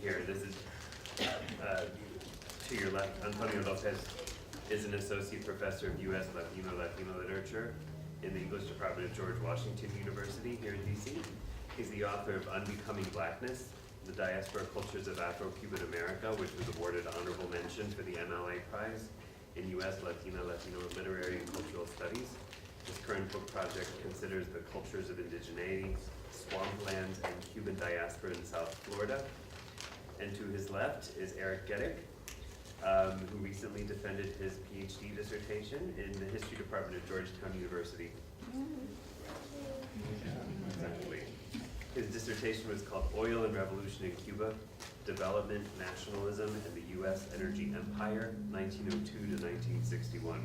here. This is, to your left, Antonio Lopez is an associate professor of U.S. Latino literature in the English Department of George Washington University here in D.C. He's the author of Unbecoming Blackness, The Diaspora Cultures of Afro-Cuban America, which was awarded honorable mention for the MLA Prize in U.S. Latino Literary and Cultural Studies. His current book project considers the cultures of indigeneity, swamplands, and Cuban diaspora in South Florida. And to his left is Eric Geddick, who recently defended his PhD dissertation in the History Department of Georgetown University. Exactly. His dissertation was called Oil and Revolution in Cuba, Development, Nationalism, and the U.S. Energy Empire, 1902 to 1961.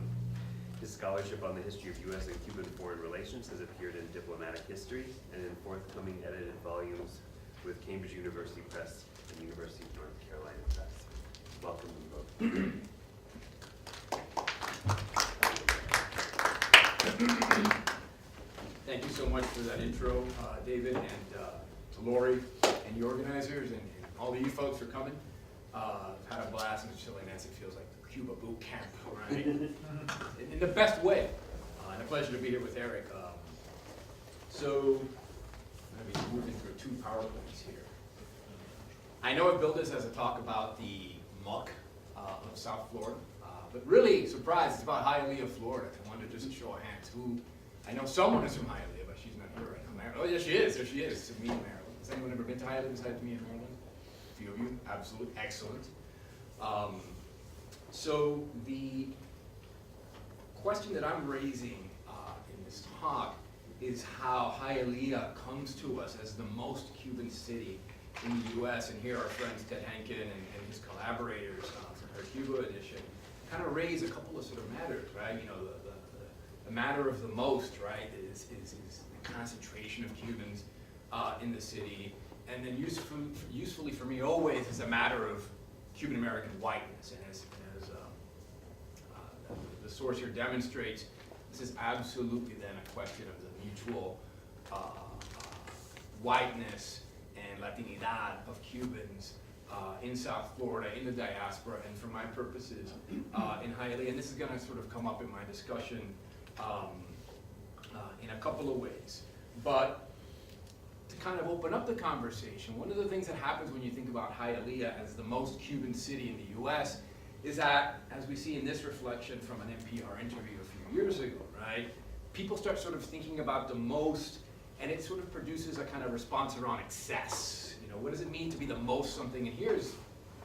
His scholarship on the history of U.S. and Cuban foreign relations has appeared in Diplomatic History and in forthcoming edited volumes with Cambridge University Press and University of North Carolina Press. Welcome to both. Thank you so much for that intro, David, and to Lori and the organizers, and all of you folks for coming. I've had a blast, and Chileaness, it feels like the Cuba boot camp, right? in the best way. And a pleasure to be here with Eric. So, I'm going to be moving through 2 PowerPoints here. I know I built this as a talk about the muck of South Florida, but really, surprised, it's about Hialeah, Florida. I wanted to just show of hands who, I know someone is from Hialeah, but she's not here right now. Oh, yes, she is. There she is. To me in Maryland. Has anyone ever been to Hialeah besides me in Maryland? A few of you. Absolutely. Excellent. So the question that I'm raising in this talk is how Hialeah comes to us as the most Cuban city in the U.S. And here our friends Ted Henkin and his collaborators from her Cuba edition kind of raise a couple of sort of matters, right? You know, the matter of the most, right, is the concentration of Cubans in the city. And then usefully for me always is a matter of Cuban American whiteness. And as the source here demonstrates, this is absolutely then a question of the mutual whiteness and Latinidad of Cubans in South Florida, in the diaspora, and for my purposes, in Hialeah. And this is going to sort of come up in my discussion in a couple of ways. But to kind of open up the conversation, one of the things that happens when you think about Hialeah as the most Cuban city in the U.S. is that, as we see in this reflection from an NPR interview a few years ago, right, people start sort of thinking about the most, and it sort of produces a kind of response around excess. You know, what does it mean to be the most something? And here's,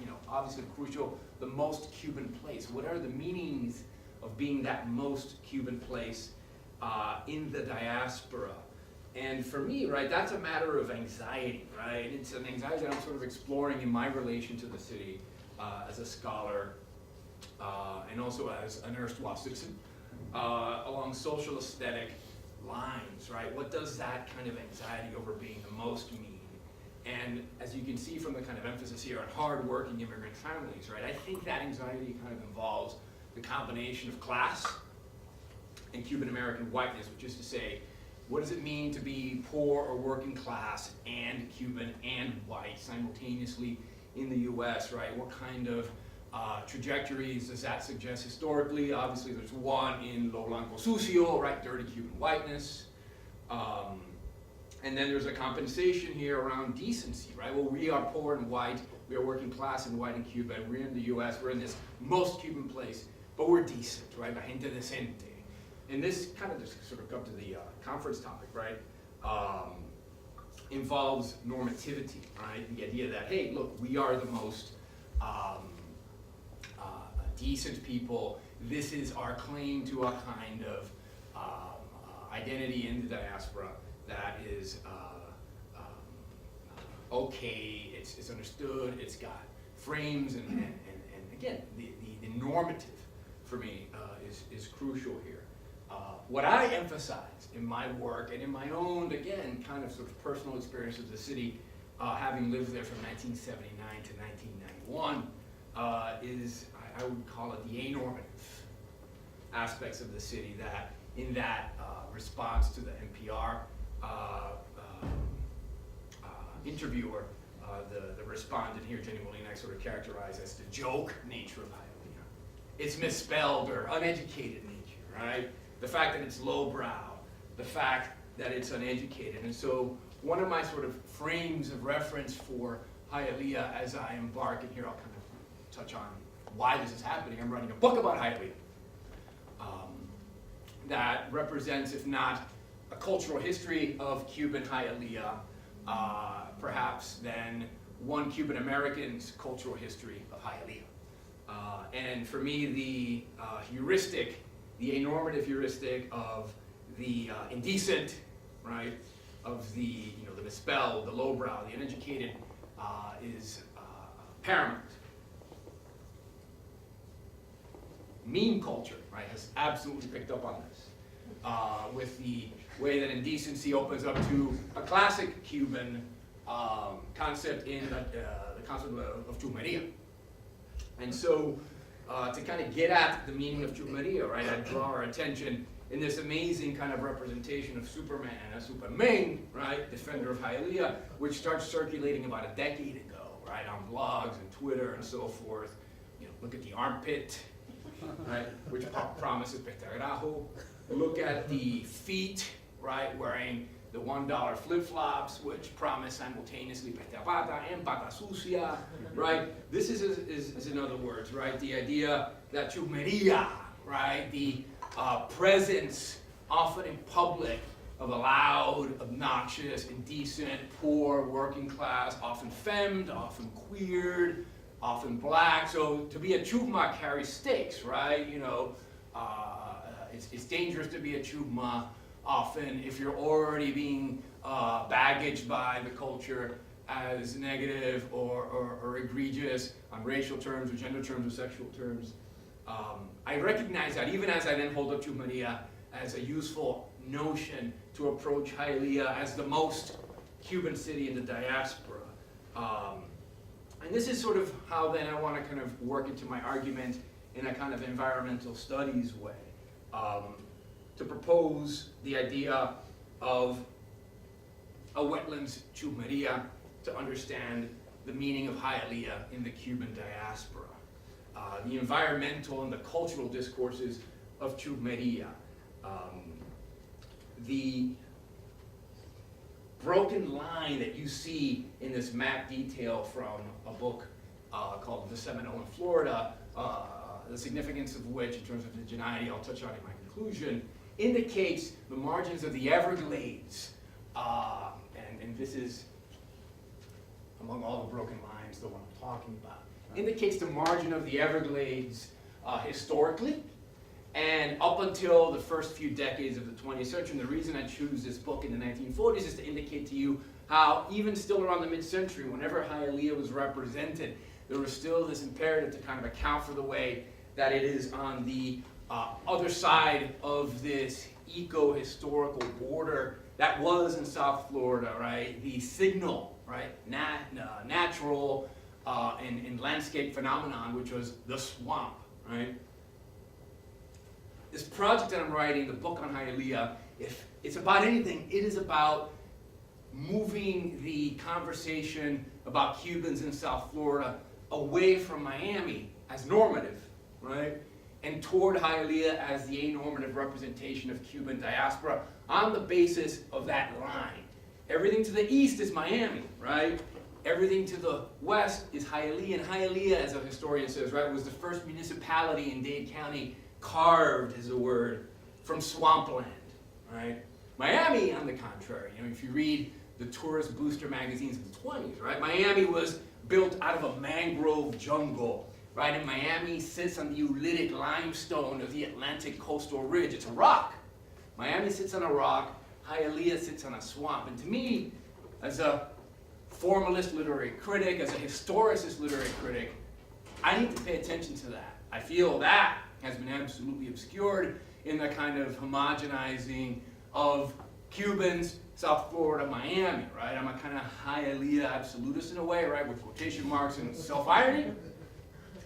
you know, obviously crucial, the most Cuban place. What are the meanings of being that most Cuban place in the diaspora? And for me, right, that's a matter of anxiety, right? It's an anxiety that I'm sort of exploring in my relation to the city as a scholar and also as an erstwhile citizen along social aesthetic lines, right? What does that kind of anxiety over being the most mean? And as you can see from the kind of emphasis here on hard-working immigrant families, right, I think that anxiety kind of involves the combination of class and Cuban American whiteness, which is to say, what does it mean to be poor or working class and Cuban and white simultaneously in the U.S., right? What kind of trajectories does that suggest historically? Obviously, there's one in Lo Blanco Sucio, right? Dirty Cuban whiteness. And then there's a compensation here around decency, right? Well, we are poor and white. We are working class and white in Cuba. And we're in the U.S. We're in this most Cuban place, but we're decent, right? La gente decente. And this kind of just sort of come to the conference topic, right? Involves normativity, right? The idea that, hey, look, we are the most decent people. This is our claim to a kind of identity in the diaspora that is okay, it's understood, it's got frames, and again, the normative for me is crucial here. What I emphasize in my work and in my own, again, kind of sort of personal experience of the city, having lived there from 1979 to 1991, is, I would call it the anormative aspects of the city that, in that response to the NPR interviewer, the respondent here, Jenny Molina, sort of characterized as the joke nature of Hialeah. It's misspelled or uneducated nature, right? The fact that it's lowbrow, the fact that it's uneducated. And so one of my sort of frames of reference for Hialeah as I embark, and here I'll kind of touch on why this is happening. I'm writing a book about Hialeah that represents, if not a cultural history of Cuban Hialeah, perhaps then one Cuban American's cultural history of Hialeah. And for me, the heuristic, the anormative heuristic of the indecent, right, of the the misspelled, the lowbrow, the uneducated, is paramount. Meme culture, right, has absolutely picked up on this, with the way that indecency opens up to a classic Cuban concept in the concept of chumeria. And so, to kind of get at the meaning of chumeria, right, I draw our attention in this amazing kind of representation of Superman as Superman, right, defender of Hialeah, which starts circulating about a decade ago, right, on blogs and Twitter and so forth. Look at the armpit, right, which promises petarajo. Look at the feet, right, wearing the $1 flip-flops, which promise simultaneously peta pata and pata sucia, right? This is in other words, right, the idea that chumeria, right, the presence, often in public, of a loud, obnoxious, indecent, poor, working class, often femmed, often queered, often black. So to be a chusma carries stakes, right? It's dangerous to be a chusma often if you're already being baggaged by the culture as negative or egregious on racial terms or gender terms or sexual terms. I recognize that even as I then hold up chumeria as a useful notion to approach Hialeah as the most Cuban city in the diaspora. And this is sort of how then I want to kind of work into my argument in a kind of environmental studies way, to propose the idea of a wetlands chumeria to understand the meaning of Hialeah in the Cuban diaspora. The environmental and the cultural discourses of chumeria. The broken line that you see in this map detail from a book called The Seminole in Florida, the significance of which, in terms of indigeneity, I'll touch on in my conclusion, indicates the margins of the Everglades. And this is, among all the broken lines, the one I'm talking about. Indicates the margin of the Everglades historically, and up until the first few decades of the 20th century. And the reason I choose this book in the 1940s is to indicate to you how even still around the mid-century, whenever Hialeah was represented, there was still this imperative to kind of account for the way that it is on the other side of this eco-historical border that was in South Florida, right? The signal, right? Natural and landscape phenomenon, which was the swamp, right? This project that I'm writing, the book on Hialeah, if it's about anything, it is about moving the conversation about Cubans in South Florida away from Miami as normative, right? And toward Hialeah as the anormative representation of Cuban diaspora on the basis of that line. Everything to the east is Miami, right? Everything to the west is Hialeah, and Hialeah, as a historian says, right, was the first municipality in Dade County carved, is a word, from swampland, right? Miami, on the contrary, if you read the tourist booster magazines of the 20s, right, Miami was built out of a mangrove jungle, right, and Miami sits on the Ulitic limestone of the Atlantic coastal ridge. It's a rock. Miami sits on a rock, Hialeah sits on a swamp, and to me, as a formalist literary critic, as a historicist literary critic, I need to pay attention to that. I feel that has been absolutely obscured in the kind of homogenizing of Cubans, South Florida, Miami, right? I'm a kind of Hialeah absolutist in a way, right, with quotation marks and self-irony.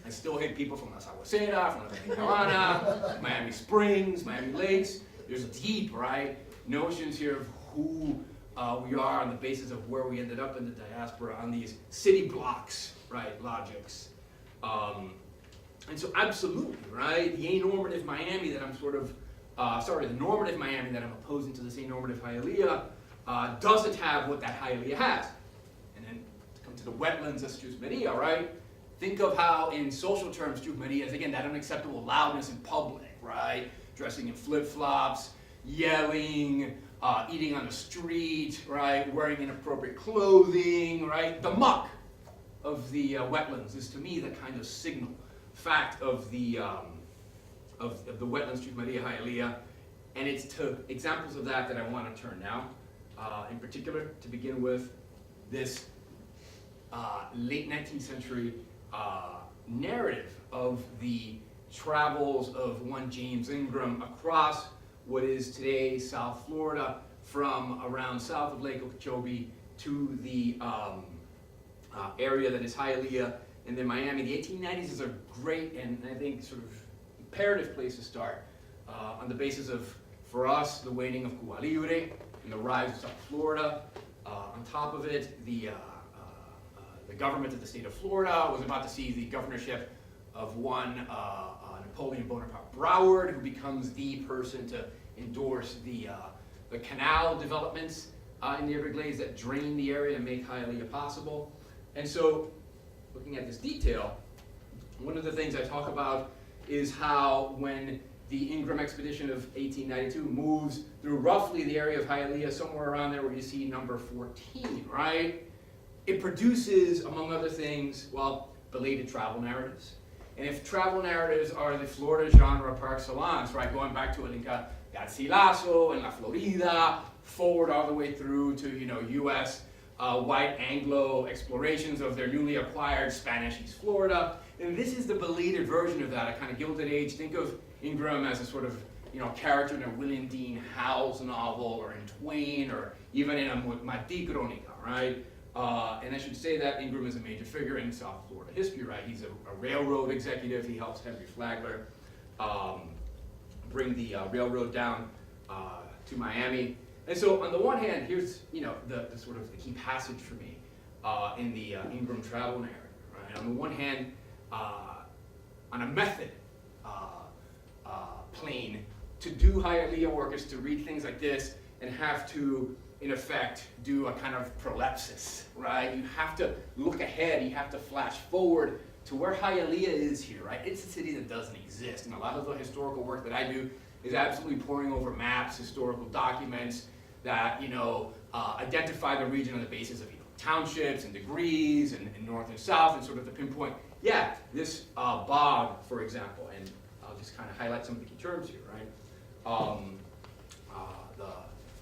I still hate people from La Saguacera, from La Carolina, Miami Springs, Miami Lakes. There's deep, right, notions here of who we are on the basis of where we ended up in the diaspora on these city blocks, right, logics. And so absolutely, right, the anormative Miami that I'm sort of, the normative Miami that I'm opposing to this anormative Hialeah doesn't have what that Hialeah has. And then to come to the wetlands of Chus Maria, right? Think of how in social terms Chus Maria is, again, that unacceptable loudness in public, right? Dressing in flip-flops, yelling, eating on the street, right? Wearing inappropriate clothing, right? The muck of the wetlands is to me the kind of signal fact of the wetlands Chus Maria Hialeah, and it's to examples of that I want to turn now. In particular, to begin with, this late 19th century narrative of the travels of one James Ingram across what is today South Florida, from around south of Lake Okeechobee to the area that is Hialeah and then Miami. The 1890s is a great and I think sort of imperative place to start on the basis of, for us, the waning of Cuba Libre and the rise of South Florida. On top of it, the government of the state of Florida was about to see the governorship of one Napoleon Bonaparte Broward, who becomes the person to endorse the canal developments in the Everglades that drain the area and make Hialeah possible. And so, looking at this detail, one of the things I talk about is how when the Ingram expedition of 1892 moves through roughly the area of Hialeah, somewhere around there where you see number 14, right? It produces, among other things, well, belated travel narratives. And if travel narratives are the Florida genre par excellence, right, going back to El Inca Garcilaso and La Florida, forward all the way through to, U.S. White Anglo explorations of their newly acquired Spanish East Florida. And this is the belated version of that, a kind of Gilded Age. Think of Ingram as a sort of, character in a William Dean Howells novel, or in Twain, or even in a Martí Crónica, right? And I should say that Ingram is a major figure in South Florida history, right? He's a railroad executive. He helps Henry Flagler bring the railroad down to Miami. And so on the one hand, here's the sort of the key passage for me in the Ingram travel narrative, right? On the one hand, on a method plane, to do Hialeah work is to read things like this and have to, in effect, do a kind of prolepsis, right? You have to look ahead, you have to flash forward to where Hialeah is here, right? It's a city that doesn't exist, and a lot of the historical work that I do is absolutely poring over maps, historical documents that, identify the region on the basis of, townships and degrees and north and south, and sort of the pinpoint, this bog, for example, and I'll just kind of highlight some of the key terms here, right?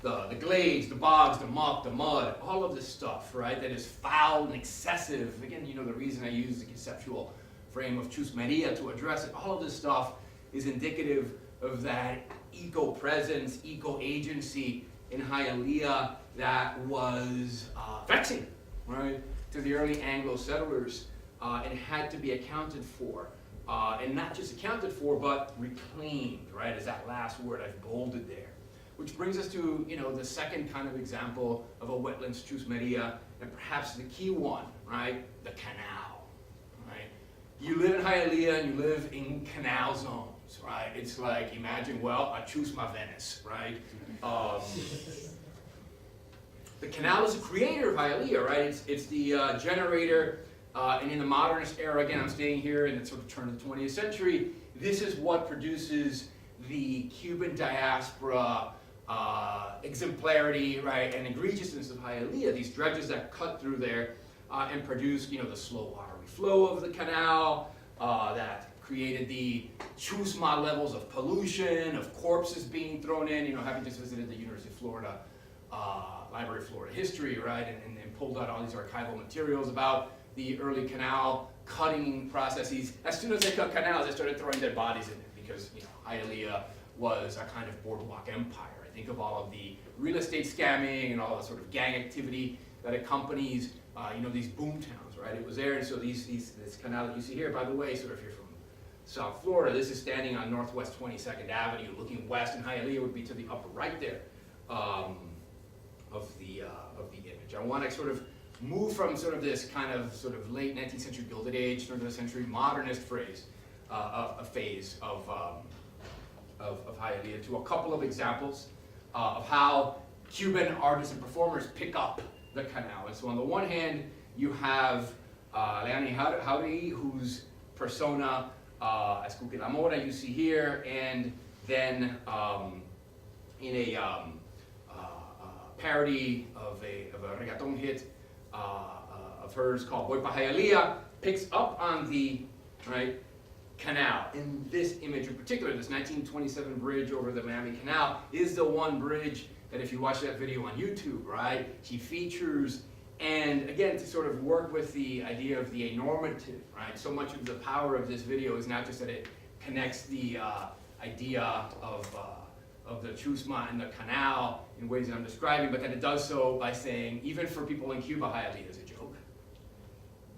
The glades, the bogs, the muck, the mud, all of this stuff, right, that is foul and excessive. Again, the reason I use the conceptual frame of Chus Maria to address it, all of this stuff is indicative of that eco-presence, eco-agency in Hialeah that was vexing, right, to the early Anglo settlers, and had to be accounted for. And not just accounted for, but reclaimed, right, is that last word I've bolded there. Which brings us to, the second kind of example of a wetlands Chus Maria, and perhaps the key one, right, the canal, right? You live in Hialeah and you live in canal zones, right? It's like, imagine, a Chusma Venice, right? The canal is the creator of Hialeah, right? It's the generator, and in the modernist era, again, I'm staying here in the sort of turn of the 20th century, this is what produces the Cuban diaspora exemplarity, right, and egregiousness of Hialeah, these dredges that cut through there and produce, the slow watery flow of the canal that created the Chusma levels of pollution, of corpses being thrown in, having just visited the University of Florida Library of Florida History, right, and pulled out all these archival materials about the early canal cutting processes. As soon as they cut canals, they started throwing dead bodies in it because, Hialeah was a kind of boardwalk empire. I think of all of the real estate scamming and all the sort of gang activity that accompanies, these boom towns, right? It was there, and so this canal that you see here, by the way, sort of here from South Florida, this is standing on Northwest 22nd Avenue, looking west, and Hialeah would be to the upper right there of the want to sort of move from sort of this kind of sort of late 19th century Gilded Age, turn of the century modernist phase of Hialeah to a couple of examples of how Cuban artists and performers pick up the canal. And so on the one hand, you have Leani Jauregui, whose persona as Cuquelamora you see here, and then in a parody of a reggaeton hit of hers called Voy pa Hialeah, picks up on the canal. In this image in particular, this 1927 bridge over the Miami Canal is the one bridge that, if you watch that video on YouTube, right, she features. And again, to sort of work with the idea of the anormative, right? So much of the power of this video is not just that it connects the idea of the chusma and the canal in ways that I'm describing, but that it does so by saying, even for people in Cuba, Hialeah is a joke.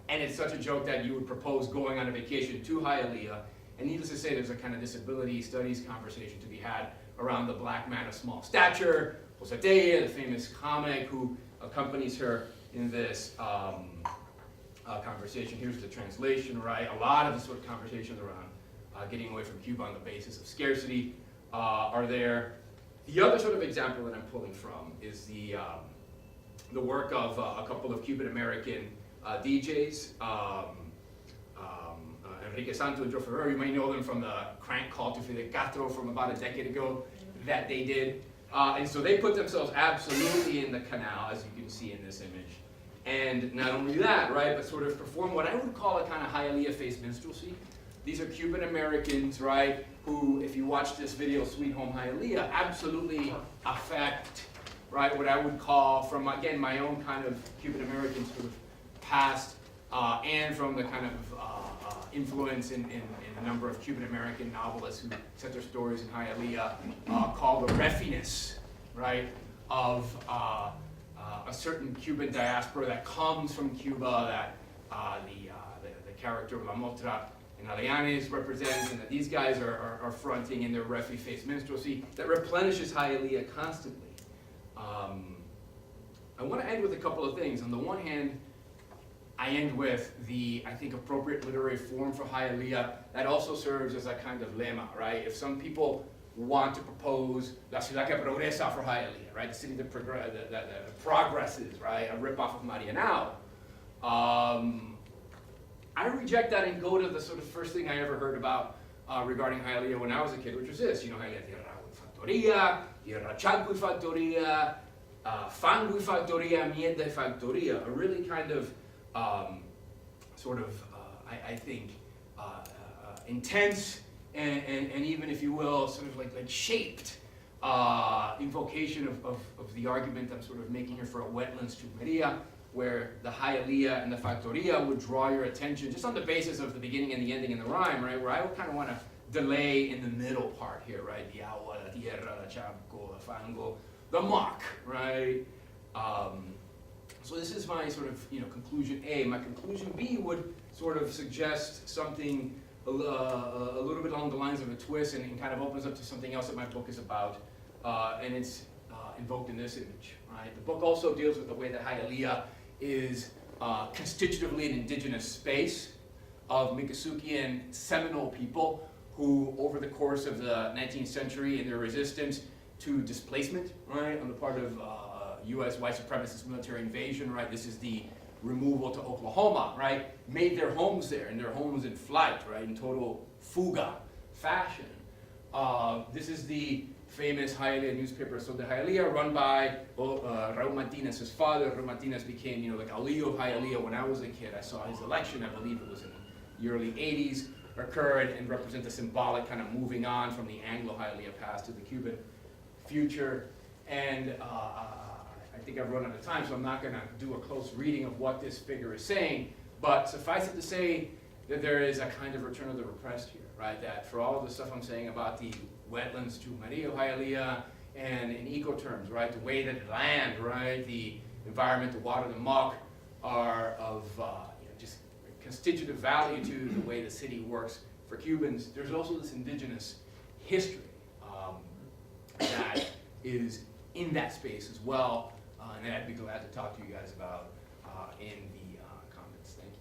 And it's such a joke that you would propose going on a vacation to Hialeah. And needless to say, there's a kind of disability studies conversation to be had around the black man of small stature, José, the famous comic who accompanies her in this conversation. Here's the translation, right? A lot of the sort of conversations around getting away from Cuba on the basis of scarcity are there. The other sort of example that I'm pulling from is the work of a couple of Cuban American DJs, Enrique Santo and Joe Ferrer. You may know them from the crank call to Fidel Castro from about a decade ago that they did. And so they put themselves absolutely in the canal, as you can see in this image. And not only that, right, but sort of perform what I would call a kind of Hialeah-faced minstrelsy. These are Cuban Americans, right, who, if you watch this video, Sweet Home Hialeah, absolutely affect, right, what I would call, from, again, my own kind of Cuban American sort of past, and from the kind of influence in a number of Cuban American novelists who set their stories in Hialeah, called the reffiness, right, of a certain Cuban diaspora that comes from Cuba, that the character of La Motra and Alianes represents, and that these guys are fronting in their reffi-faced minstrelsy that replenishes Hialeah constantly. I want to end with a couple of things. On the one hand, I end with the, I think, appropriate literary form for Hialeah that also serves as a kind of lema, right? If some people want to propose La Ciudad que Progresa for Hialeah, right? The city that progresses, right? A ripoff of Marianao. I reject that and go to the sort of first thing I ever heard about regarding Hialeah when I was a kid, which was this, you know, Hialeah, tierra y factoría, tierra chanco y factoría, fango y factoría, mierda y factoría, a really kind of I think, intense and even, if you will, sort of like shaped invocation of the argument I'm sort of making here for a wetlands chumeria, where the Hialeah and the factoria would draw your attention just on the basis of the beginning and the ending in the rhyme, right? Where I would kind of want to delay in the middle part here, right? The agua, la tierra, la chanco, the fango, the muck, right? So this is my sort of, conclusion A. My conclusion B would sort of suggest something a little bit along the lines of a twist, and kind of opens up to something else that my book is about, and it's invoked in this image, right? The book also deals with the way that Hialeah is constitutively an indigenous space of Miccosukee Seminole people who, over the course of the 19th century, in their resistance to displacement, right, on the part of U.S. white supremacist military invasion, right? This is the removal to Oklahoma, right? Made their homes there, and their homes in flight, right? In total fuga fashion. This is the famous Hialeah newspaper, So the Hialeah, run by Raul Martinez's father. Raul Martinez became, like Alio of Hialeah when I was a kid. I saw his election, I believe it was in the early 80s, occurred and represent the symbolic kind of moving on from the Anglo-Hialeah past to the Cuban future. And I think I've run out of time, so I'm not going to do a close reading of what this figure is saying, but suffice it to say that there is a kind of return of the repressed here, right? That for all of the stuff I'm saying about the wetlands to Maria Hialeah, and in eco terms, right? The way that land, right? The environment, the water, the muck are of just constitutive value to the way the city works for Cubans. There's also this indigenous history that is in that space as well. and I'd be glad to talk to you guys about in the comments. Thank you.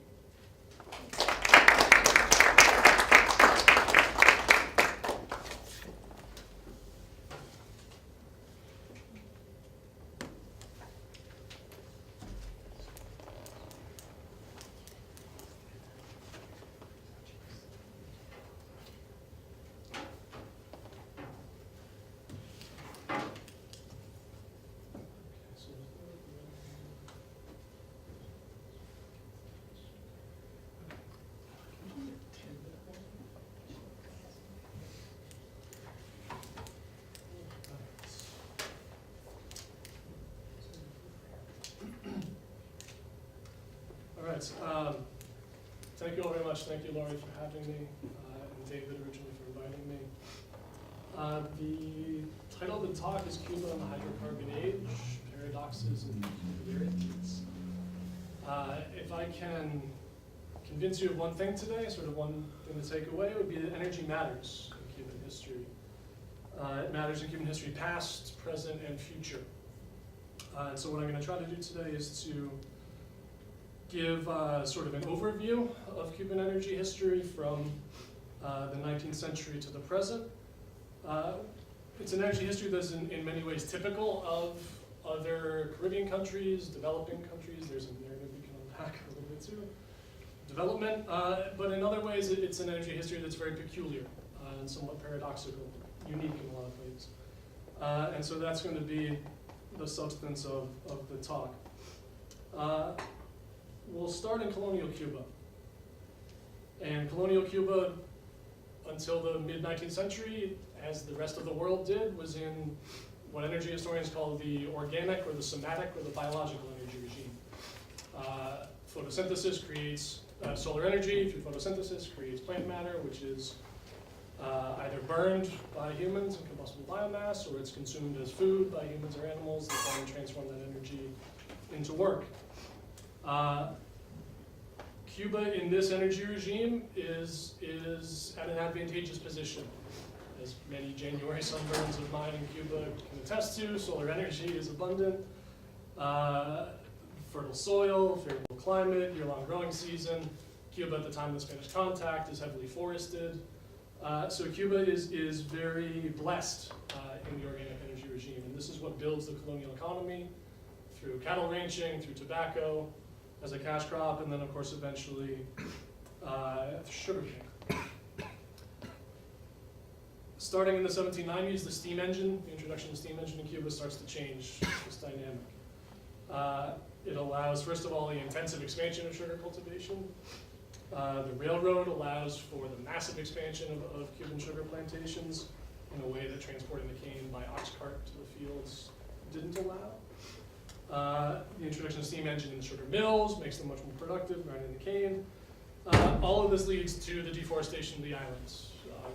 All right. Thank you all very much. Thank you, Laurie, for having me, and David originally for inviting me. The title of the talk is Cuba and the Hydrocarbon Age, Paradoxes and Peculiarities. If I can convince you of one thing today, sort of one thing to take away, it would be that energy matters in Cuban history. It matters in Cuban history, past, present, and future. And so what I'm going to try to do today is to give sort of an overview of Cuban energy history from the 19th century to the present. It's an energy history that's in many ways typical of other Caribbean countries, developing countries. There's a narrative we can unpack a little bit too. Development, but in other ways it's an energy history that's very peculiar and somewhat paradoxical, unique in a lot of ways. And so that's going to be the substance of the talk. We'll start in colonial Cuba. And colonial Cuba, until the mid-19th century, as the rest of the world did, was in what energy historians call the organic or the somatic or the biological energy regime. Photosynthesis creates solar energy through photosynthesis, creates plant matter, which is either burned by humans in combustible biomass, or it's consumed as food by humans or animals that then transform that energy into work. Cuba in this energy regime is at an advantageous position. As many January sunburns of mine in Cuba can attest to, solar energy is abundant, fertile soil, favorable climate, year-long growing season. Cuba at the time of the Spanish contact is heavily forested. So Cuba is very blessed in the organic energy regime, and this is what builds the colonial economy through cattle ranching, through tobacco as a cash crop, and then of course eventually sugarcane. Starting in the 1790s, the steam engine, the introduction of the steam engine in Cuba starts to change this dynamic. It allows, first of all, the intensive expansion of sugar cultivation. The railroad allows for the massive expansion of Cuban sugar plantations in a way that transporting the cane by ox cart to the fields didn't allow. The introduction of steam engine in the sugar mills makes them much more productive, grinding the cane. All of this leads to the deforestation of the islands.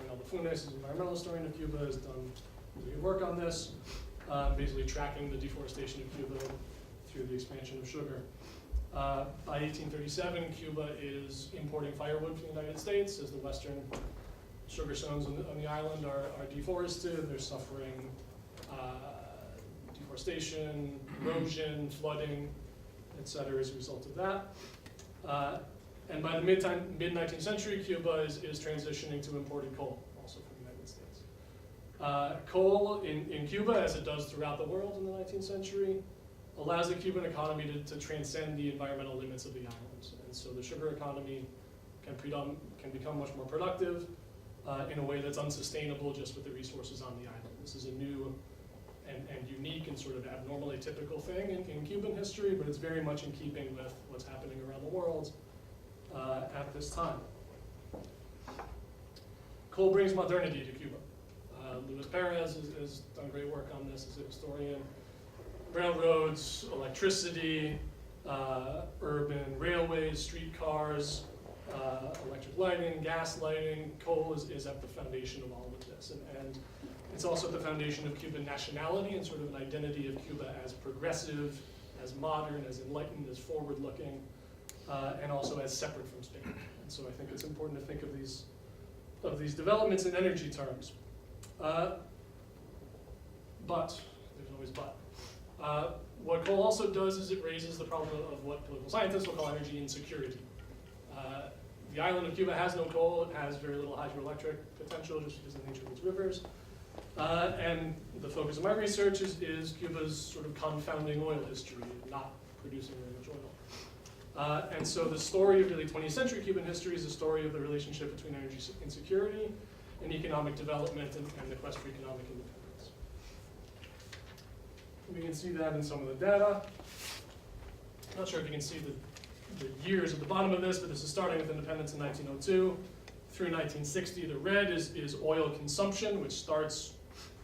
Ronaldo Funes, an environmental historian of Cuba, has done really good work on this, basically tracking the deforestation of Cuba through the expansion of sugar. By 1837, Cuba is importing firewood from the United States as the western sugar zones on the island are deforested. They're suffering deforestation, erosion, flooding, et cetera, as a result of that. And by the mid-19th century, Cuba is transitioning to importing coal, also from the United States. Coal in Cuba, as it does throughout the world in the 19th century, allows the Cuban economy to transcend the environmental limits of the islands. And so the sugar economy can become much more productive in a way that's unsustainable just with the resources on the island. This is a new and unique and sort of abnormally typical thing in Cuban history, but it's very much in keeping with what's happening around the world at this time. Coal brings modernity to Cuba. Luis Perez has done great work on this as a historian. Railroads, electricity, urban railways, streetcars, electric lighting, gas lighting. Coal is at the foundation of all of this. And it's also at the foundation of Cuban nationality and sort of an identity of Cuba as progressive, as modern, as enlightened, as forward-looking, and also as separate from Spain. And so I think it's important to think of these developments in energy terms. But, there's always but. What coal also does is it raises the problem of what political scientists will call energy insecurity. The island of Cuba has no coal, it has very little hydroelectric potential just because of the nature of its rivers. And the focus of my research is Cuba's sort of confounding oil history, not producing very much oil. And so the story of really 20th century Cuban history is a story of the relationship between energy insecurity and economic development and the quest for economic independence. We can see that in some of the data. Not sure if you can see the years at the bottom of this, but this is starting with independence in 1902 through 1960. The red is oil consumption, which starts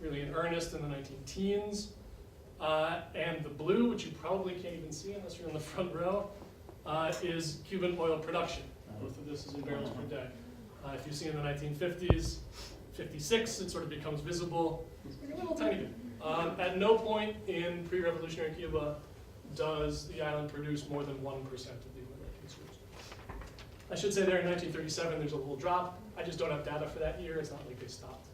really in earnest in the 19-teens. And the blue, which you probably can't even see unless you're in the front row, is Cuban oil production. Both of this is in barrels per day. If you see in the 1950s, 56, it sort of becomes visible. It's like a little tiny bit. At no point in pre-revolutionary Cuba does the island produce more than 1% of the oil it consumes. I should say there in 1937 there's a little drop. I just don't have data for that year. It's not like they stopped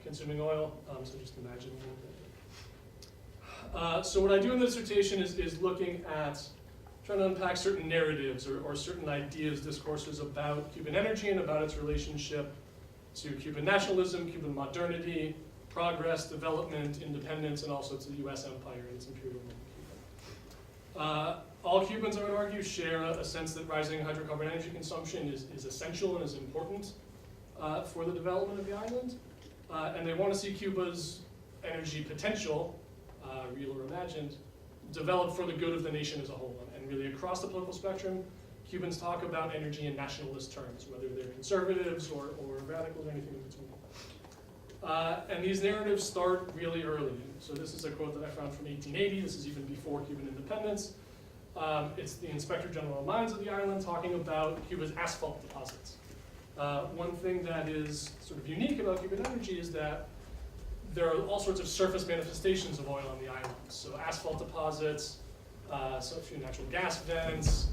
consuming oil, so just imagine a little bit. So what I do in the dissertation is looking at trying to unpack certain narratives or certain ideas, discourses about Cuban energy and about its relationship to Cuban nationalism, Cuban modernity, progress, development, independence, and also to the US empire and its imperial rule in Cuba. All Cubans, I would argue, share a sense that rising hydrocarbon energy consumption is essential and is important for the development of the island. And they want to see Cuba's energy potential, real or imagined, developed for the good of the nation as a whole. And really across the political spectrum, Cubans talk about energy in nationalist terms, whether they're conservatives or radicals or anything in between. And these narratives start really early. So this is a quote that I found from 1880. This is even before Cuban independence. It's the Inspector General of Mines of the island talking about Cuba's asphalt deposits. One thing that is sort of unique about Cuban energy is that there are all sorts of surface manifestations of oil on the island. So asphalt deposits, so a few natural gas vents,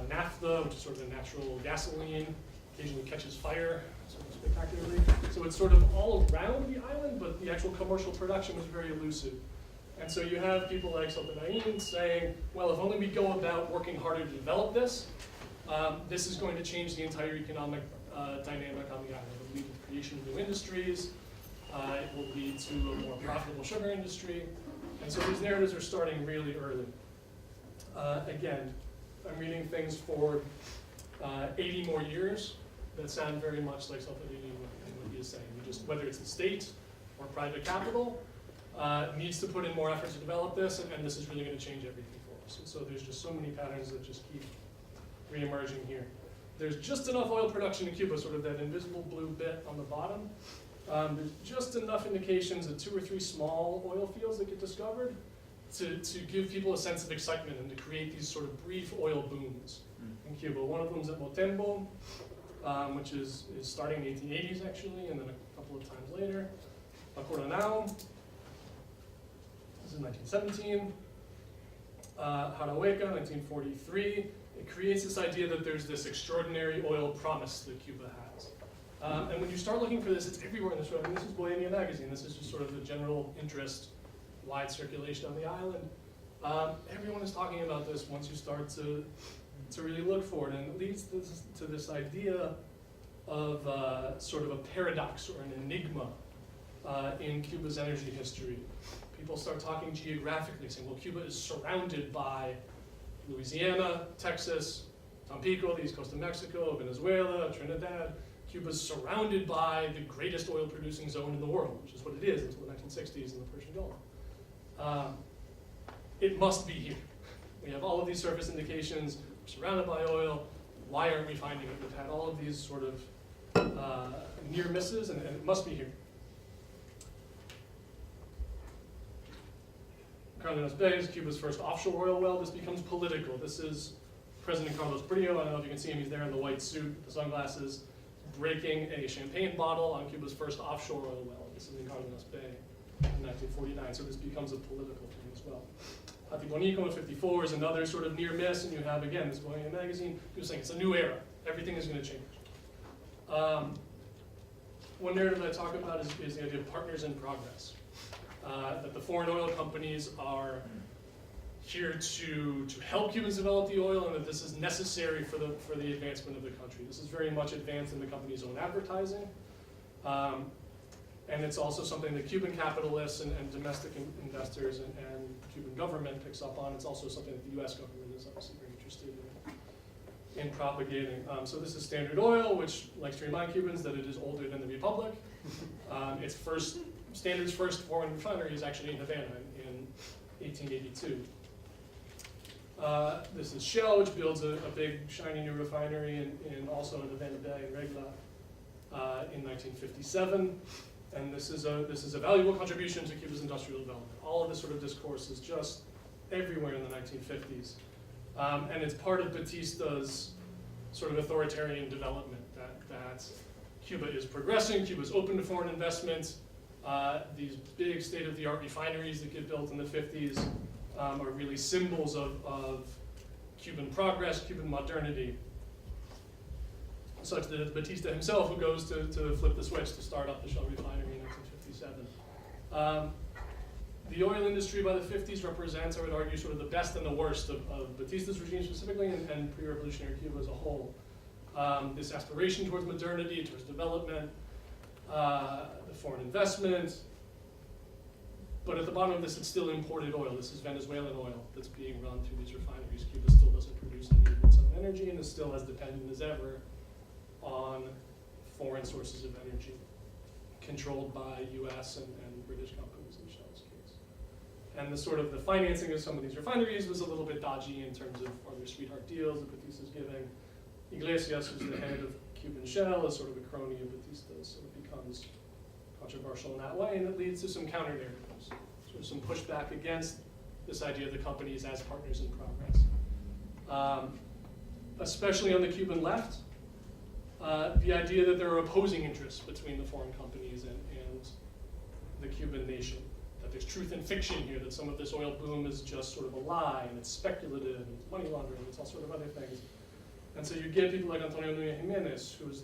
naphtha, which is sort of a natural gasoline, occasionally catches fire, sort of spectacularly. So it's sort of all around the island, but the actual commercial production was very elusive. And so you have people like Sultan Ain saying, well, if only we go about working harder to develop this, this is going to change the entire economic dynamic on the island. It will lead to the creation of new industries. It will lead to a more profitable sugar industry. And so these narratives are starting really early. Again, I'm reading things for 80 more years that sound very much like Sultan Ain and what he is saying. Whether it's the state or private capital, needs to put in more effort to develop this, and this is really going to change everything for us. And so there's just so many patterns that just keep re-emerging here. There's just enough oil production in Cuba, sort of that invisible blue bit on the bottom. There's just enough indications of 2 or 3 small oil fields that get discovered to give people a sense of excitement and to create these sort of brief oil booms in Cuba. One of them is at Motembo, which is starting in the 1880s actually, and then a couple of times later. Colonial, this is 1917. Jarahueca, 1943. It creates this idea that there's this extraordinary oil promise that Cuba has. And when you start looking for this, it's everywhere in this room. I mean, this is Bohemia Magazine. This is just sort of the general interest, wide circulation on the island. Everyone is talking about this once you start to really look for it. And it leads to this idea of sort of a paradox or an enigma in Cuba's energy history. People start talking geographically, saying, well, Cuba is surrounded by Louisiana, Texas, Tampico, the east coast of Mexico, Venezuela, Trinidad. Cuba's surrounded by the greatest oil-producing zone in the world, which is what it is until the 1960s in the Persian Gulf. It must be here. We have all of these surface indications. We're surrounded by oil. Why aren't we finding it? We've had all of these sort of near misses, and it must be here. Cardenas Bay is Cuba's first offshore oil well. This becomes political. This is President Carlos Brillo. I don't know if you can see him. He's there in the white suit, the sunglasses, breaking a champagne bottle on Cuba's first offshore oil well. This is in Cardenas Bay in 1949. So this becomes a political thing as well. Hatibonico in 54 is another sort of near miss, and you have, again, this Bohemia Magazine. You're saying it's a new era. Everything is going to change. One narrative that I talk about is the idea of partners in progress. that the foreign oil companies are here to help Cubans develop the oil, and that this is necessary for the advancement of the country. This is very much advanced in the company's own advertising. And it's also something that Cuban capitalists and domestic investors and the Cuban government picks up on. It's also something that the US government is obviously very interested in propagating. So this is Standard Oil, which likes to remind Cubans that it is older than the Republic. Standard's first foreign refinery is actually in Havana in 1882. This is Shell, which builds a big, shiny new refinery also in Havana Bay in Regla in 1957. And this is a valuable contribution to Cuba's industrial development. All of this sort of discourse is just everywhere in the 1950s. And it's part of Batista's sort of authoritarian development, that Cuba is progressing, Cuba's open to foreign investment. These big state-of-the-art refineries that get built in the 50s are really symbols of Cuban progress, Cuban modernity. Such that Batista himself, who goes to flip the switch to start up the Shell refinery in 1957. The oil industry by the 50s represents, I would argue, sort of the best and the worst of Batista's regime specifically and pre-revolutionary Cuba as a whole. This aspiration towards modernity, towards development, the foreign investment. But at the bottom of this, it's still imported oil. This is Venezuelan oil that's being run through these refineries. Cuba still doesn't produce any of its own energy and is still as dependent as ever on foreign sources of energy, controlled by US and British companies in Shell's case. And the financing of some of these refineries was a little bit dodgy in terms of are there sweetheart deals that Batista's giving. Iglesias, who's the head of Cuban Shell, is sort of a crony of Batista's, so it becomes controversial in that way, and it leads to some counter-narratives, sort of some pushback against this idea of the companies as partners in progress. Especially on the Cuban left, the idea that there are opposing interests between the foreign companies and the Cuban nation, that there's truth and fiction here, that some of this oil boom is just sort of a lie, and it's speculative, and it's money laundering, it's all sort of other things. And so you get people like Antonio Núñez Jiménez, who's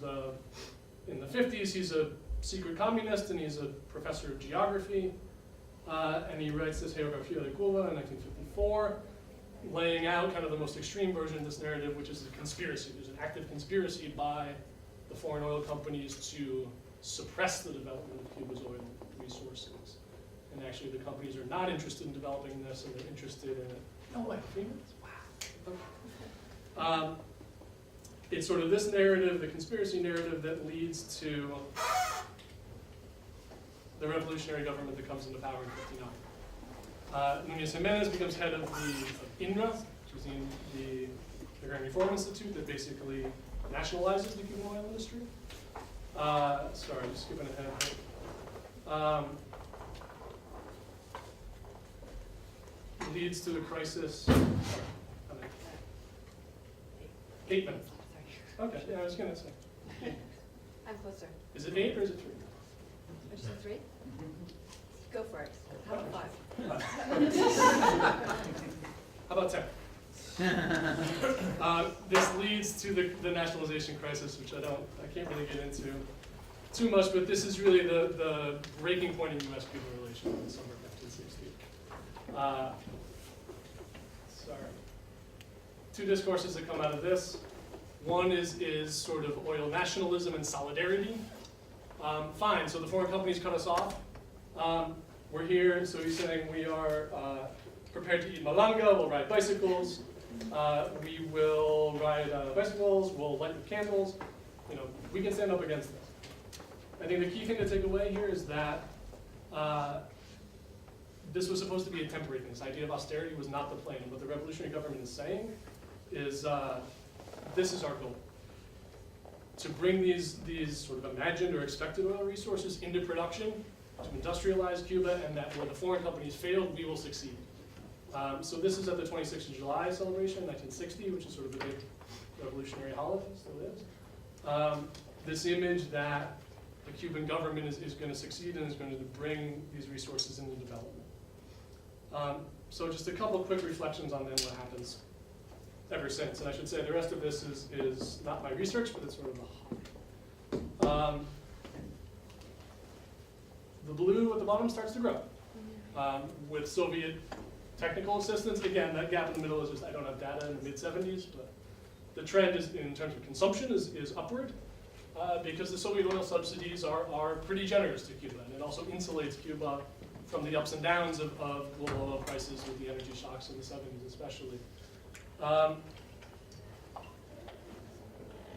in the 50s, he's a secret communist, and he's a professor of geography, and he writes this Geografía de Cuba in 1954, laying out kind of the most extreme version of this narrative, which is a conspiracy. There's an active conspiracy by the foreign oil companies to suppress the development of Cuba's oil resources. And actually the companies are not interested in developing this, and they're interested in it. No way, 3 minutes? Wow. It's sort of this narrative, the conspiracy narrative, that leads to the revolutionary government that comes into power in 1959. Núñez Jiménez becomes head of the INRA, which is the Agrarian Reform Institute that basically nationalizes the Cuban oil industry. Sorry, just skipping ahead. Leads to the crisis. 8 minutes. Okay, yeah, I was going to say. I'm closer. Is it 8 or is it 3? Which is 3? Go for it. How about 5? How about 10? This leads to the nationalization crisis, which I can't really get into too much, but this is really the breaking point in U.S.-Cuban relations in the summer of 1960. Sorry. 2 discourses that come out of this. One is sort of oil nationalism and solidarity. Fine, so the foreign companies cut us off. We're here, so he's saying we are prepared to eat malanga, we'll ride bicycles, we will ride bicycles, we'll light the candles. We can stand up against this. I think the key thing to take away here is that this was supposed to be a temporary thing. This idea of austerity was not the plan. And what the revolutionary government is saying is this is our goal. To bring these sort of imagined or expected oil resources into production, to industrialize Cuba, and that where the foreign companies failed, we will succeed. So this is at the 26th of July celebration, 1960, which is sort of the big revolutionary holiday, still is. This image that the Cuban government is going to succeed and is going to bring these resources into development. So just a couple quick reflections on then what happens ever since. And I should say the rest of this is not my research, but it's sort of the blue at the bottom starts to grow. with Soviet technical assistance. Again, that gap in the middle is just, I don't have data in the mid-70s, but the trend is, in terms of consumption, is upward, because the Soviet oil subsidies are pretty generous to Cuba, and it also insulates Cuba from the ups and downs of global oil prices with the energy shocks in the 70s especially.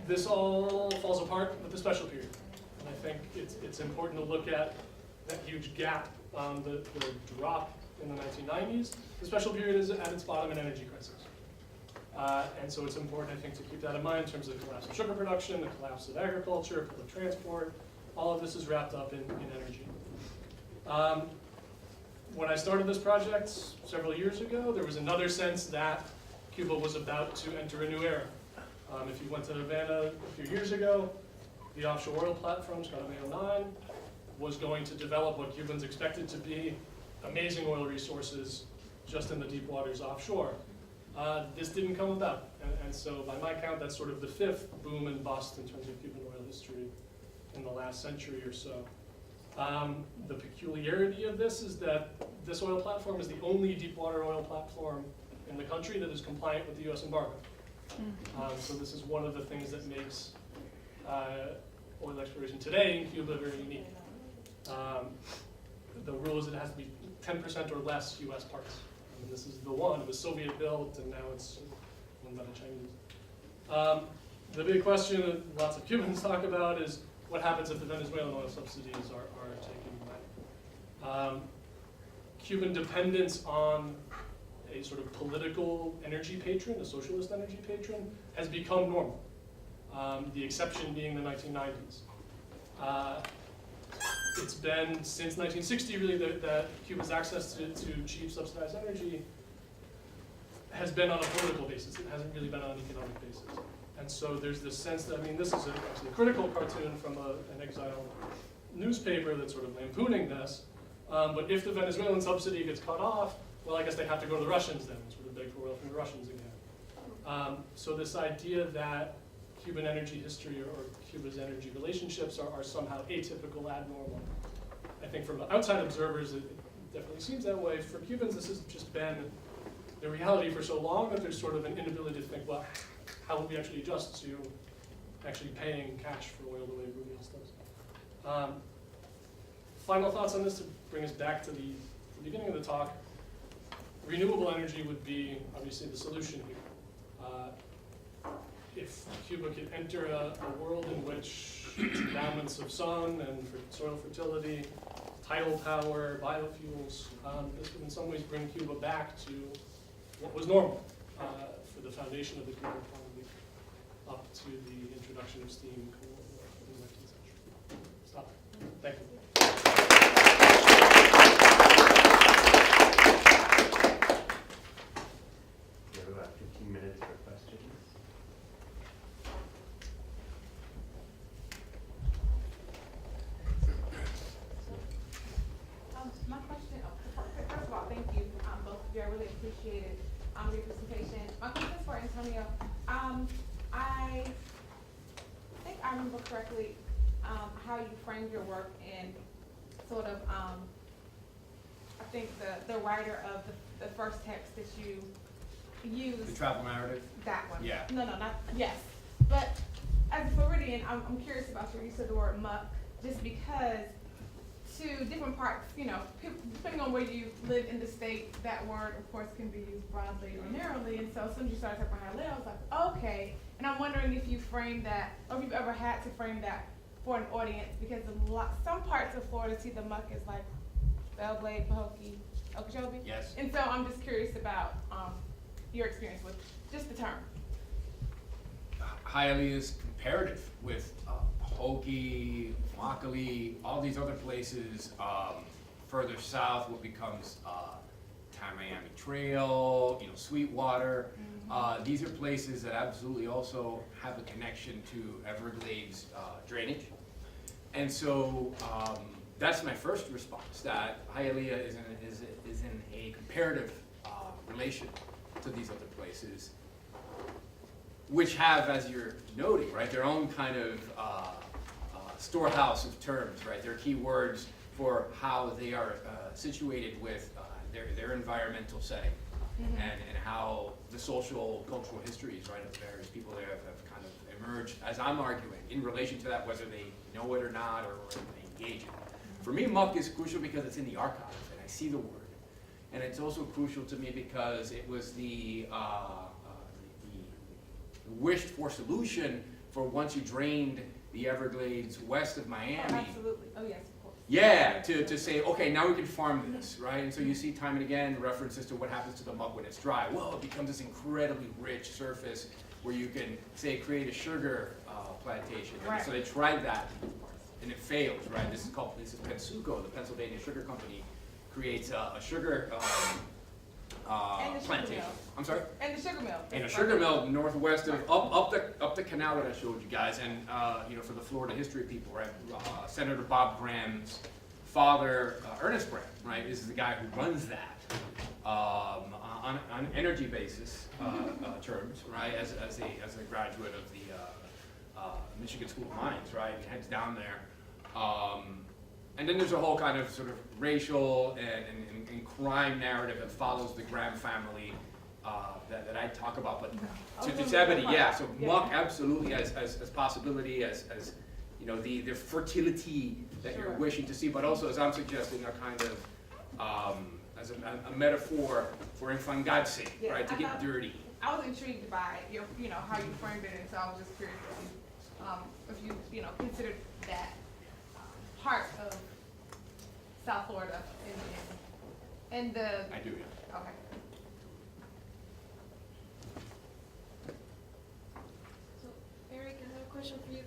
This all falls apart with the special period. And I think it's important to look at that huge gap, the drop in the 1990s. The special period is at its bottom in energy crisis. And so it's important, I think, to keep that in mind in terms of the collapse of sugar production, the collapse of agriculture, public transport. All of this is wrapped up in energy. When I started this project several years ago, there was another sense that Cuba was about to enter a new era. If you went to Havana a few years ago, the offshore oil platform, Colonial 9, was going to develop what Cubans expected to be amazing oil resources just in the deep waters offshore. This didn't come about, and so by my count, that's sort of the fifth boom and bust in terms of Cuban oil history in the last century or so. The peculiarity of this is that this oil platform is the only deep water oil platform in the country that is compliant with the US embargo. So this is one of the things that makes oil exploration today in Cuba very unique. The rule is it has to be 10% or less US parts. And this is the one. It was Soviet built, and now it's owned by the Chinese. The big question that lots of Cubans talk about is what happens if the Venezuelan oil subsidies are taken away. Cuban dependence on a sort of political energy patron, a socialist energy patron, has become normal. The exception being the 1990s. It's been since 1960 really that Cuba's access to cheap subsidized energy has been on a political basis. It hasn't really been on an economic basis. And so there's this sense that, I mean, this is actually a critical cartoon from an exile newspaper that's sort of lampooning this. But if the Venezuelan subsidy gets cut off, well, I guess they have to go to the Russians then, and sort of beg for oil from the Russians again. So this idea that Cuban energy history or Cuba's energy relationships are somehow atypical, abnormal. I think from outside observers, it definitely seems that way. For Cubans, this has just been the reality for so long that there's sort of an inability to think, well, how will we actually adjust to actually paying cash for oil the way everybody else does? Final thoughts on this to bring us back to the beginning of the talk. Renewable energy would be obviously the solution here. If Cuba could enter a world in which its endowments of sun and soil fertility, tidal power, biofuels, this would in some ways bring Cuba back to what was normal for the foundation of the Cuban economy up to the introduction of steam and coal in the 19th century. Stop. Thank you. We have about 15 minutes for questions. My question, first of all, thank you, both of you. I really appreciated your presentation. My question is for Antonio. I think I remember correctly how you framed your work in sort of, I think the writer of the first text that you used. The travel narrative? That one. Yeah. No, not, yes. But as a Floridian, I'm curious about your use of the word muck, just because to different parts, you know, depending on where you live in the state, that word, of course, can be used broadly or narrowly. And so as soon as you started talking about Hialeah, I was like, okay. And I'm wondering if you framed that, or if you've ever had to frame that for an audience, because some parts of Florida see the muck as like Bellblade, Pahokee, Okeechobee. Yes. And so I'm just curious about your experience with just the term. Hialeah is comparative with Pahokee, Immokalee, all these other places further south, what becomes Miami Trail, you know, Sweetwater. These are places that absolutely also have a connection to Everglades drainage. And so that's my first response, that Hialeah is in a comparative relation to these other places, which have, as you're noting, right, their own kind of storehouse of terms, right? Their key words for how they are situated with their environmental setting. And how the social, cultural histories, right, of the various people there have kind of emerged, as I'm arguing, in relation to that, whether they know it or not, or they engage it. For me, muck is crucial because it's in the archive, and I see the word. And it's also crucial to me because it was the wished-for solution for once you drained the Everglades west of Miami. Oh, absolutely. Oh, yes, of course. Yeah, to say, okay, now we can farm this, right? And so you see time and again references to what happens to the muck when it's dry. Well, it becomes this incredibly rich surface where you can, say, create a sugar plantation. And Right. so they tried that, and it fails, right? This is Pensuco, the Pennsylvania Sugar Company, creates a sugar And the sugar plantation. mill. I'm sorry? And the sugar mill. And a sugar mill northwest of up the canal that I showed you guys, and you know, for the Florida history people, right? Senator Bob Graham's father, Ernest Graham, right, is the guy who runs that on an energy basis terms, right? As a graduate of the Michigan School of Mines, right? He heads down there. And then there's a whole kind of sort of racial and crime narrative that follows the Graham family that I talk about. But to Ebony, yeah, so muck absolutely as possibility, as you know, the fertility that you're wishing to see, but also, as I'm suggesting, a kind of as a metaphor for infangarse, Yeah, right, to get dirty. I was intrigued by your, you know, how you framed it, and so I was just curious if you know, considered that part of South Florida and the. I do, yeah. Okay. So, Eric, I have a question for you.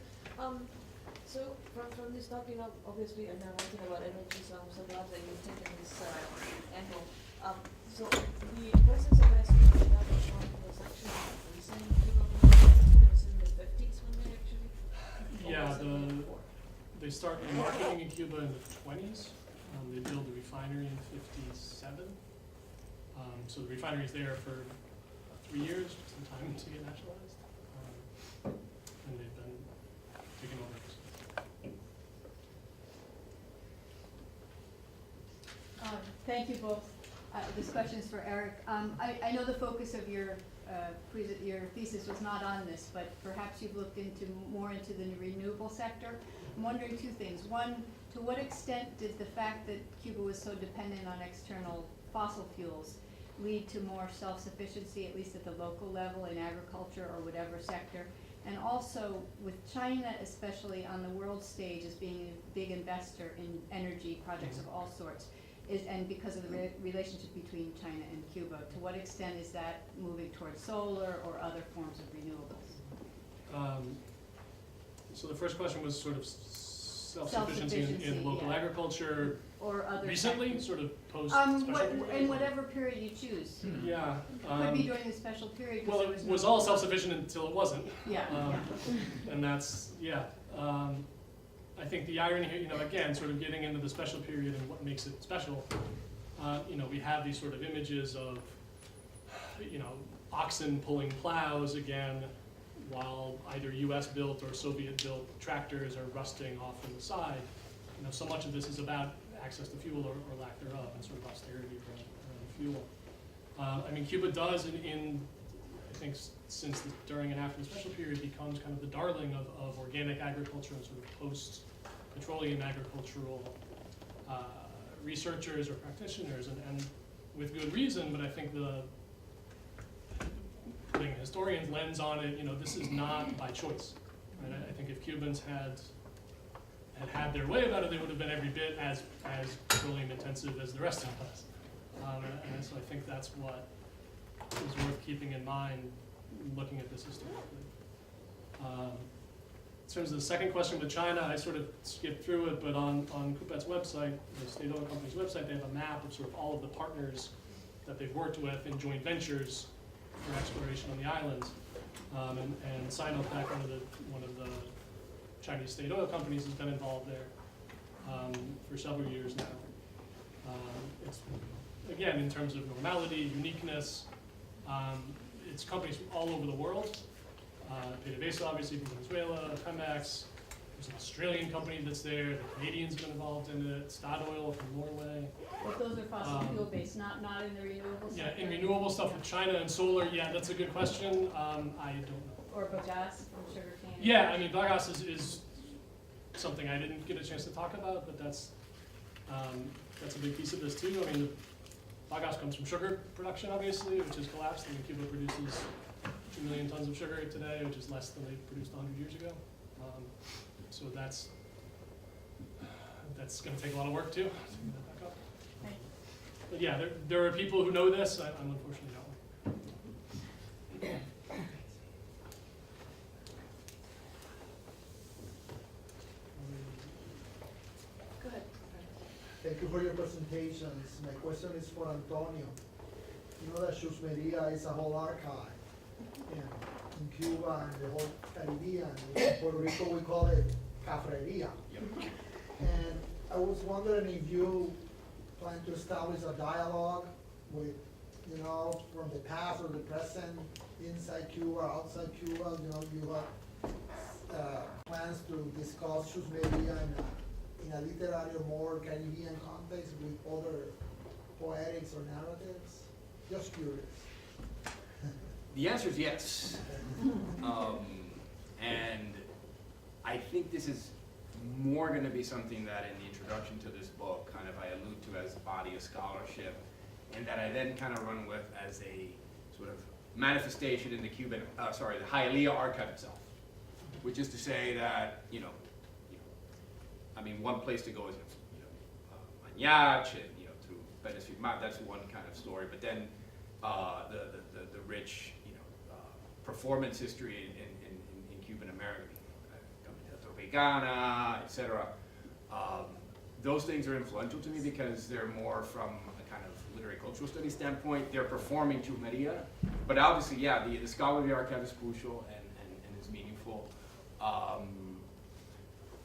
So from this topic, obviously, and I'm talking about energy, so I'm so glad that you've taken this angle. So the presence of SUV was actually recent in Cuba. It was in the 50s when they actually. Yeah, or was it way before? they start marketing in Cuba in the 20s. They build the refinery in 57. So the refinery is there for 3 years, just in time to get nationalized. And they've been taken over. Thank you both. This question is for Eric. I know the focus of your thesis was not on this, but perhaps you've looked more into the renewable sector. I'm wondering two things. One, to what extent did the fact that Cuba was so dependent on external fossil fuels lead to more self-sufficiency, at least at the local level, in agriculture or whatever sector? And also, with China, especially on the world stage, as being a big investor in energy projects of all sorts, and because of the relationship between China and Cuba, to what extent is that moving towards solar or other forms of renewables? So the first question was sort of self-sufficiency in local yeah. agriculture Or other recently, sectors? sort of post-special period? In whatever period you choose. Yeah. Could be during the special period. 'Cause Well, there it no- was all self-sufficient until it wasn't. Yeah, yeah. And that's, yeah. I think the irony here, you know, again, sort of getting into the special period and what makes it special, you know, we have these sort of images of, you know, oxen pulling plows again, while either US built or Soviet built tractors are rusting off on the side. You know, so much of this is about access to fuel or lack thereof, and sort of austerity around fuel. I mean, Cuba does I think since during and after the special period becomes kind of the darling of organic agriculture and sort of post-petroleum agricultural researchers or practitioners, and with good reason, but I think putting a historian's lens on it, you know, this is not by choice. Right? I think if Cubans had their way about it, they would have been every bit as petroleum intensive as the rest of us. And so I think that's what is worth keeping in mind looking at this historically. In terms of the second question with China, I sort of skipped through it, but on Coupet's website, the state oil company's website, they have a map of sort of all of the partners that they've worked with in joint ventures for exploration on the islands. And Sinopec, one of the Chinese state oil companies, has been involved there for several years now. It's, again, in terms of normality, uniqueness, it's companies from all over the world. PDVSA, obviously, from Venezuela, Pemex, There's an Australian company that's there, the Canadians have been involved in it, Statoil from Norway. But those are fossil fuel based, not in the renewable Yeah, sector. in renewable stuff with China and solar, yeah, that's a good question. I don't know. Or bagasse from sugarcane. Yeah, I mean, bagasse is something I didn't get a chance to talk about, but that's a big piece of this too. I mean, the bagasse comes from sugar production, obviously, which has collapsed. I mean, Cuba produces 2 million tons of sugar today, which is less than they produced 100 years ago. So that's going to take a lot of work too. To get that back up. Right. But yeah, there are people who know this. I'm unfortunately not one. Go ahead. Thank you for your presentations. My question is for Antonio. You know that Chusmeria is a whole archive in Cuba and the whole Caribbean. In Puerto Rico, we call it cafreria. And I was wondering if you plan to establish a dialogue with, you know, from the past or the present, inside Cuba, outside Cuba. You know, you have plans to discuss Chusmeria in a literary or more Caribbean context with other poetics or narratives? Just curious. The answer is yes. And I think this is more going to be something that in the introduction to this book, kind of I allude to as a body of scholarship, and that I then kind of run with as a sort of manifestation in the the Hialeah archive itself, which is to say that, I mean, one place to go is, Maniach, and, through Venice, that's one kind of story, but then the rich, performance history in Cuban America, Tropicana, etc. Those things are influential to me because they're more from a kind of literary cultural study standpoint. They're performing Chusmeria, but obviously, yeah, the scholarly archive is crucial and is meaningful.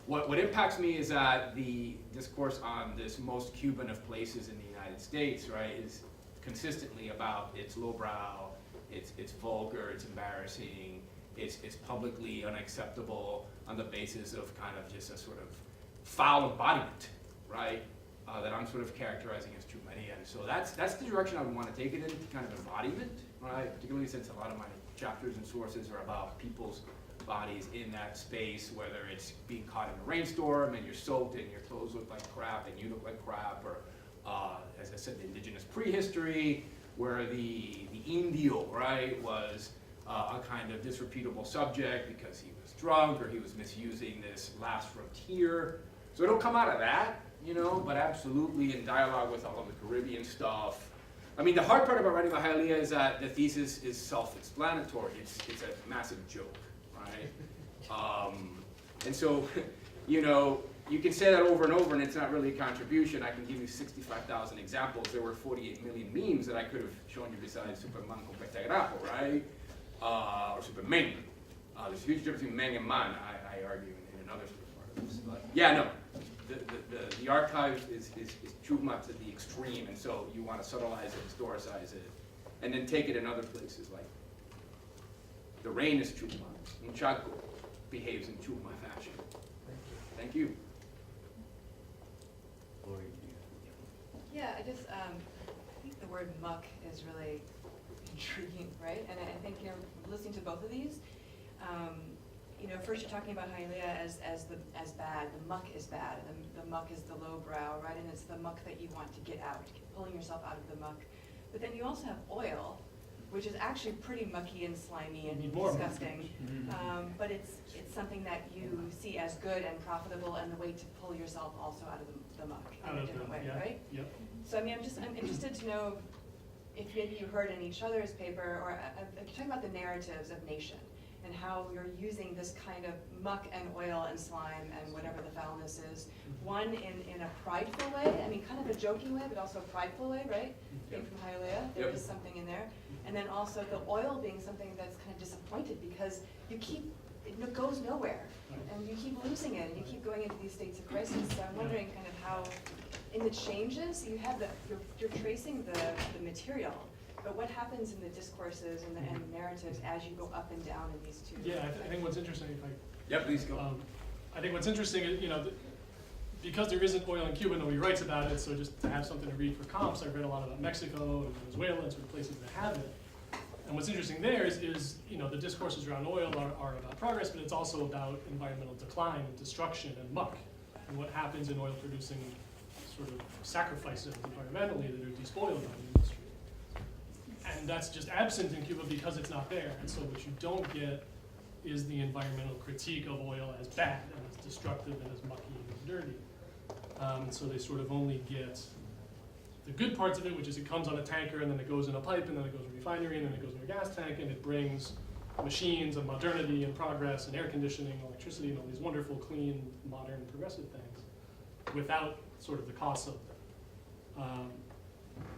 What impacts me is that the discourse on this most Cuban of places in the United States, right, is consistently about it's lowbrow, it's vulgar, it's embarrassing, it's publicly unacceptable on the basis of kind of just a sort of foul embodiment, right, that I'm sort of characterizing as Chusmeria. And so that's the direction I would want to take it in, kind of embodiment, right, particularly since a lot of my chapters and sources are about people's bodies in that space, whether it's being caught in a rainstorm and you're soaked and your clothes look like crap and you look like crap, or as I said, the indigenous prehistory, where the indio, right, was a kind of disreputable subject because he was drunk or he was misusing this last frontier. So it'll come out of that, but absolutely in dialogue with all of the Caribbean stuff. I mean, the hard part about writing about Hialeah is that the thesis is self-explanatory. It's a massive joke, right? And so, you can say that over and over and it's not really a contribution. I can give you 65,000 examples. There were 48 million memes that I could have shown you besides Superman con petagrapo, right? Or Superman. There's a huge difference between man and man, I argue, in another sort of part of this. But yeah, no. The archive is chuma to the extreme, and so you want to subtleize it, historicize it, and then take it in other places, like the rain is chuma. Un Chaco behaves in chuma fashion. Thank you. Yeah, I think the word muck is really intriguing, right? And I think, listening to both of these, first you're talking about Hialeah as bad. The muck is bad. The muck is the lowbrow, right? And it's the muck that you want to get out, pulling yourself out of the muck. But then you also have oil, which is actually pretty mucky and slimy and disgusting. But it's something that you see as good and profitable and the way to pull yourself also out of the muck in a different way, right? Yep. So I'm interested to know if maybe you heard in each other's paper, or you're talking about the narratives of nation and how you're using this kind of muck and oil and slime and whatever the foulness is, one in a prideful way, I mean kind of a joking way, but also a prideful way, right? Being from Hialeah, there is something in there. And then also the oil being something that's kind of disappointed because it goes nowhere, and you keep losing it, and you keep going into these states of crisis. So I'm wondering kind of how, in the changes, you have you're tracing the material, but what happens in the discourses and the narratives as you go up and down in these two? Yeah, I think what's interesting, if I Yeah, please go. I think what's interesting is, because there isn't oil in Cuba, nobody writes about it, so just to have something to read for comps, I've read a lot about Mexico and Venezuela and sort of places that have it. And what's interesting there is the discourses around oil are about progress, but it's also about environmental decline and destruction and muck, and what happens in oil producing sort of sacrifices environmentally that are despoiled by the industry. And that's just absent in Cuba because it's not there. And so what you don't get is the environmental critique of oil as bad and as destructive and as mucky and as dirty. And so they sort of only get the good parts of it, which is it comes on a tanker and then it goes in a pipe and then it goes in a refinery and then it goes in a gas tank and it brings machines and modernity and progress and air conditioning, electricity, and all these wonderful, clean, modern, progressive things without sort of the costs of them.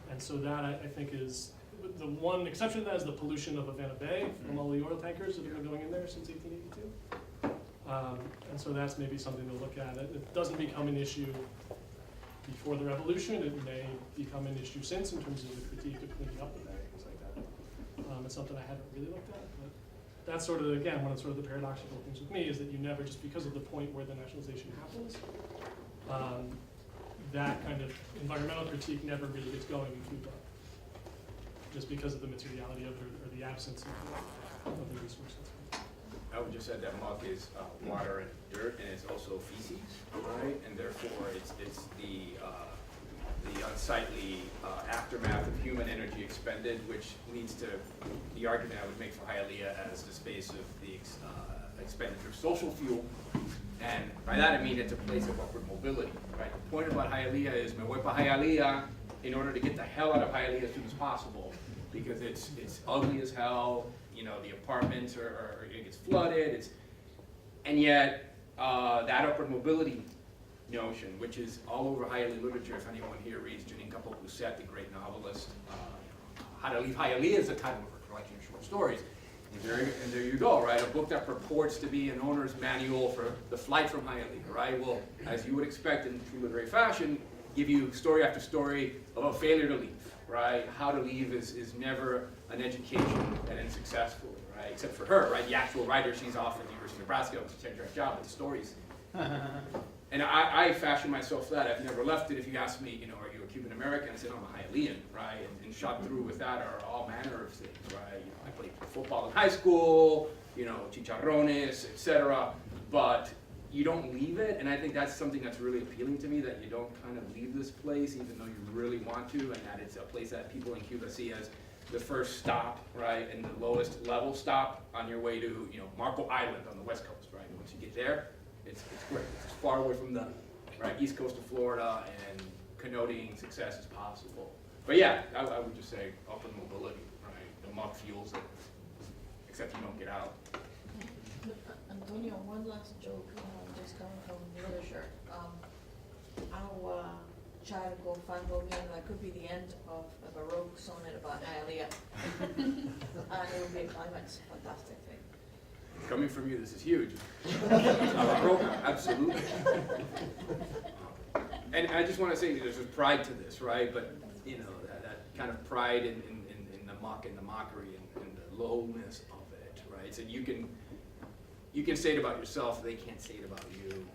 And so that I think is, the one exception to that is the pollution of Havana Bay from all the oil tankers that have been going in there since 1882. And so that's maybe something to look at. It doesn't become an issue before the revolution. It may become an issue since in terms of the critique of cleaning up the bay, things like that. It's something I haven't really looked at, but that's sort of, again, one of the paradoxical things with me is that you never, just because of the point where the nationalization happens, that kind of environmental critique never really gets going in Cuba, just because of the materiality of it or the absence of the resources. I would just add that muck is water and dirt, and it's also feces, right? And therefore, it's the unsightly aftermath of human energy expended, which leads to the argument I would make for Hialeah as the space of the expenditure of social fuel. And by that I mean it's a place of upward mobility, right? The point about Hialeah is me voy pa Hialeah in order to get the hell out of Hialeah as soon as possible, because it's ugly as hell. The apartments it gets flooded. And yet that upward mobility notion, which is all over Hialeah literature. If anyone here reads Janine Capot-Pousset, the great novelist, How to Leave Hialeah is the title of her collection of short stories. And there you go, right? A book that purports to be an owner's manual for the flight from Hialeah, right? Well, as you would expect in true literary fashion, give you story after story of a failure to leave, right? How to leave is never an education that ends successfully, right? Except for her, right? The actual writer, she's off at the University of Nebraska, which is a direct job, but the stories. And I fashion myself that. I've never left it. If you ask me, are you a Cuban American? I said, I'm a Hialean, right? And shot through with that are all manner of things, right? I played football in high school, chicharrones, etc. But you don't leave it, and I think that's something that's really appealing to me, that you don't kind of leave this place even though you really want to, and that it's a place that people in Cuba see as the first stop, right, and the lowest level stop on your way to, Marco Island on the West Coast, right? And once you get there, it's great. It's as far away from the east coast of Florida and connoting success as possible. But yeah, I would just say upward mobility, right? The muck fuels it, except you don't get out. Antonio, one last joke, just coming from literature. Our child go Fangomian, that could be the end of a Baroque sonnet about Hialeah. And it would be a climax, fantastic thing. Coming from you, this is huge. Absolutely. And I just want to say there's a pride to this, right? But that kind of pride in the muck and the mockery and the lowness of it, right? So you can say it about yourself, they can't say it about you.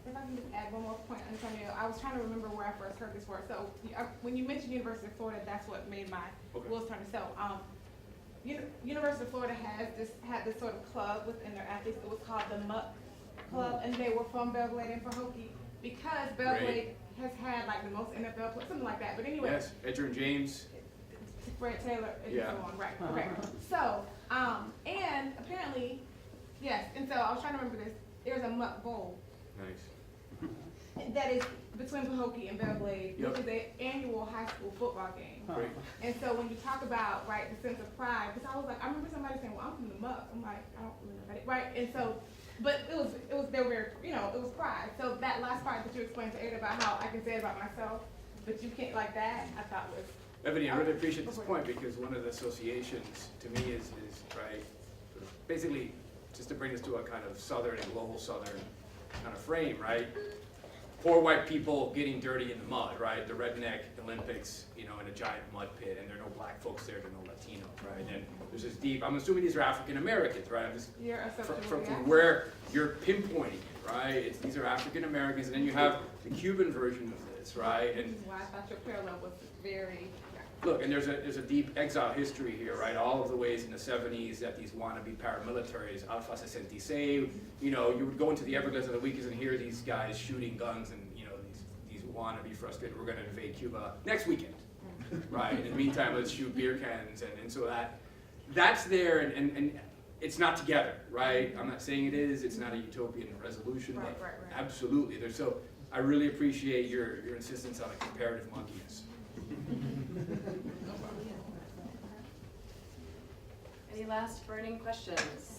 If I can just add one more point, Antonio, I was trying to remember where I first heard this word. So when you mentioned University of Florida, that's what made my wheels turn. So University of Florida had this sort of club within their athletes. It was called the Muck Club, and they were from Belgrade and Pahokee, because Belgrade has had like the most NFL players, something like that. But anyway. Yes, Edgerrin James. Fred Taylor, and so on, right, correct. So, and apparently, yes, and so I was trying to remember this, there's a muck bowl. Nice. That is between Pahokee and Belgrade, Yep. which is an annual high school football game. Great. And so when you talk about, right, the sense of pride, because I was like, I remember somebody saying, well, I'm from the muck. I'm like, I don't remember that, right? And so, but it was, they were very, it was pride. So that last part that you explained to Ada about how I can say it about myself, but you can't like that, I thought was, Ebony, I really appreciate this point, because one of the associations to me is right, sort of basically, just to bring this to a kind of southern and global southern kind of frame, right? poor white people getting dirty in the mud, right? The redneck Olympics, you know, in a giant mud pit, and there are no black folks there, there are no Latinos, right? And there's this deep, I'm assuming these are African Americans, right? I'm just, Your assumption from would be accurate. where you're pinpointing it, right? These are African Americans, and then you have the Cuban version of this, right? This And is why I thought your parallel was very, look, and there's a deep exile history here, right? All of the ways in the 70s that these wannabe paramilitaries, Alpha 66, you know, you would go into the Everglades on the weekends and hear these guys shooting guns and, you know, these wannabe frustrated, we're gonna invade Cuba next weekend, right? In the meantime, let's shoot beer cans, and so that's there, and it's not together, right? I'm not saying it is, it's not a utopian resolution, Right, but right, right. absolutely. So I really appreciate your insistence on a comparative monkeyness. Any last burning questions?